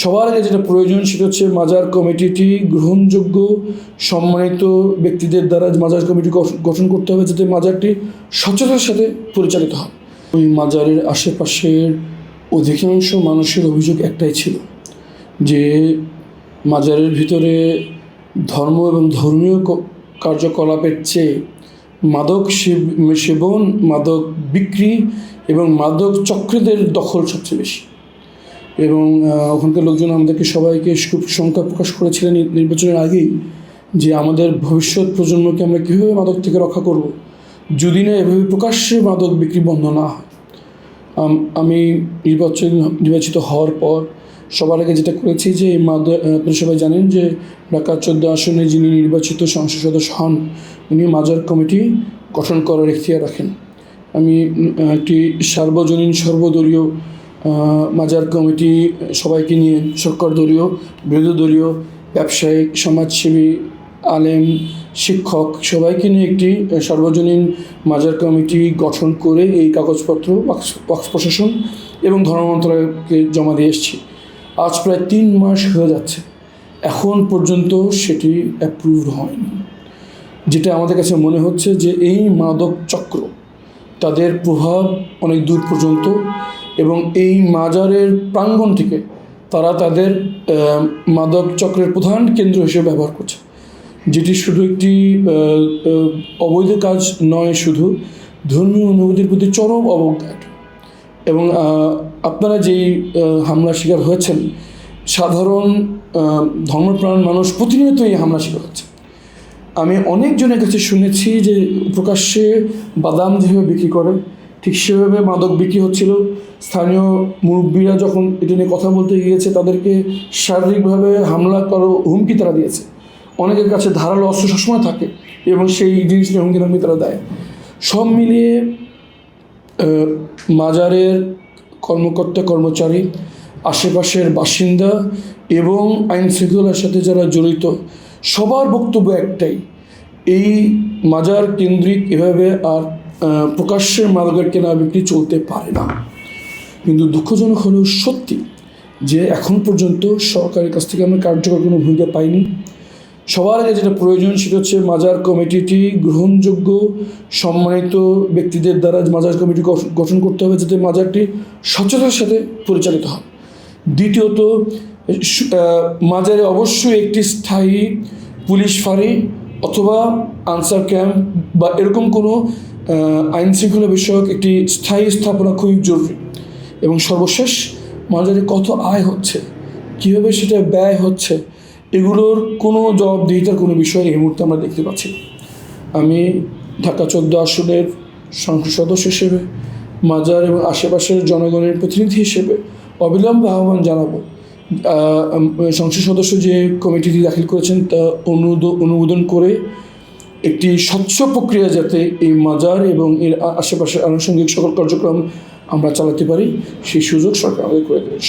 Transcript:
সবার আগে যেটা প্রয়োজন সেটা হচ্ছে মাজার কমিটিটি গ্রহণযোগ্য সম্মানিত ব্যক্তিদের দ্বারা মাজার কমিটি গঠন করতে হবে, যাতে মাজারটি স্বচ্ছতার সাথে পরিচালিত হয়। ওই মাজারের আশেপাশের অধিকাংশ মানুষের অভিযোগ একটাই ছিল যে মাজারের ভিতরে ধর্ম এবং ধর্মীয় কার্যকলাপের চেয়ে মাদক সেবন, মাদক বিক্রি এবং মাদক চক্রীদের দখল সবচেয়ে বেশি। এবং ওখানকার লোকজন আমাদেরকে সবাইকে খুব শঙ্কা প্রকাশ করেছিলেন নির্বাচনের আগেই যে আমাদের ভবিষ্যৎ প্রজন্মকে আমরা কীভাবে মাদক থেকে রক্ষা করব যদি না এভাবে প্রকাশ্যে মাদক বিক্রি বন্ধ না হয়। আমি নির্বাচিত হওয়ার পর সবার আগে যেটা করেছি যে আপনারা সবাই জানেন যে ঢাকা 14 আসনে যিনি নির্বাচিত সংসদ সদস্য হন উনি মাজার কমিটি গঠন করার এখতিয়ার রাখেন। আমি একটি সার্বজনীন সর্বদলীয় মাজার কমিটি সবাইকে নিয়ে সরকার দলীয়, বিরোধী দলীয়, ব্যবসায়িক, সমাজসেবী, আলেম, শিক্ষক সবাইকে নিয়ে একটি সার্বজনীন মাজার কমিটি গঠন করে এই কাগজপত্র ওয়াকফ প্রশাসন এবং ধর্ম মন্ত্রণালয়কে জমা দিয়ে এসেছি। আজ প্রায় 3 মাস হয়ে যাচ্ছে, এখন পর্যন্ত সেটি অ্যাপ্রুভড হয়নি। যেটা আমাদের কাছে মনে হচ্ছে যে এই মাদক চক্র তাদের প্রভাব অনেক দূর পর্যন্ত এবং এই মাজারের প্রাঙ্গণ থেকে তারা তাদের মাদক চক্রের প্রধান কেন্দ্র হিসেবে ব্যবহার করছে, যেটি শুধু একটি অবৈধ কাজ নয়, শুধু ধর্মীয় অনুভূতির প্রতি চরম অবজ্ঞা। এবং আপনারা যেই হামলার শিকার হয়েছেন, সাধারণ ধর্মপ্রাণ মানুষ প্রতিনিয়ত এই হামলার শিকার হচ্ছে। আমি অনেকজনের কাছে শুনেছি যে প্রকাশ্যে বাদাম যেভাবে বিক্রি করে ঠিক সেভাবে মাদক বিক্রি হচ্ছিল। স্থানীয় মুরব্বীরা যখন এটা নিয়ে কথা বলতে গিয়েছে তাদেরকে শারীরিকভাবে হামলা করার হুমকি তারা দিয়েছে। অনেকের কাছে ধারালো অস্ত্র সবসময় থাকে এবং সেই জিনিস নিয়ে হুমকি তারা দেয়। সব মিলিয়ে মাজারের কর্মকর্তা কর্মচারী, আশেপাশের বাসিন্দা এবং আইন শৃঙ্খলার সাথে যারা জড়িত সবার বক্তব্য একটাই, এই মাজার কেন্দ্রিক এভাবে আর প্রকাশ্যে মাদকের কেনা বিক্রি চলতে পারে না। কিন্তু দুঃখজনক হলেও সত্যি যে এখন পর্যন্ত সরকারের কাছ থেকে আমরা কার্যকর কোনো ভূমিকা পাইনি। সবার আগে যেটা প্রয়োজন সেটা হচ্ছে মাজার কমিটিটি গ্রহণযোগ্য সম্মানিত ব্যক্তিদের দ্বারা মাজার কমিটি গঠন করতে হবে, যাতে মাজারটি স্বচ্ছতার সাথে পরিচালিত হয়। দ্বিতীয়ত, মাজারে অবশ্যই একটি স্থায়ী পুলিশ ফাঁড়ি অথবা আনসার ক্যাম্প বা এরকম কোনো আইন শৃঙ্খলা বিষয়ক একটি স্থায়ী স্থাপনা খুবই জরুরি। এবং সর্বশেষ, মাজারে কত আয় হচ্ছে, কীভাবে সেটা ব্যয় হচ্ছে, এগুলোর কোনো জবাবদিহিতার কোনো বিষয় এই মুহূর্তে আমরা দেখতে পাচ্ছি। আমি ঢাকা 14 আসনের সংসদ সদস্য হিসেবে মাজার এবং আশেপাশের জনগণের প্রতিনিধি হিসেবে অবিলম্বে আহ্বান জানাবো সংসদ সদস্য যে কমিটিটি দাখিল করেছেন তা অনুমোদন করে একটি স্বচ্ছ প্রক্রিয়া যাতে এই মাজার এবং এর আশেপাশের আনুষঙ্গিক সকল কার্যক্রম আমরা চালাতে পারি সেই সুযোগ সরকার আমাদের করে দেবে।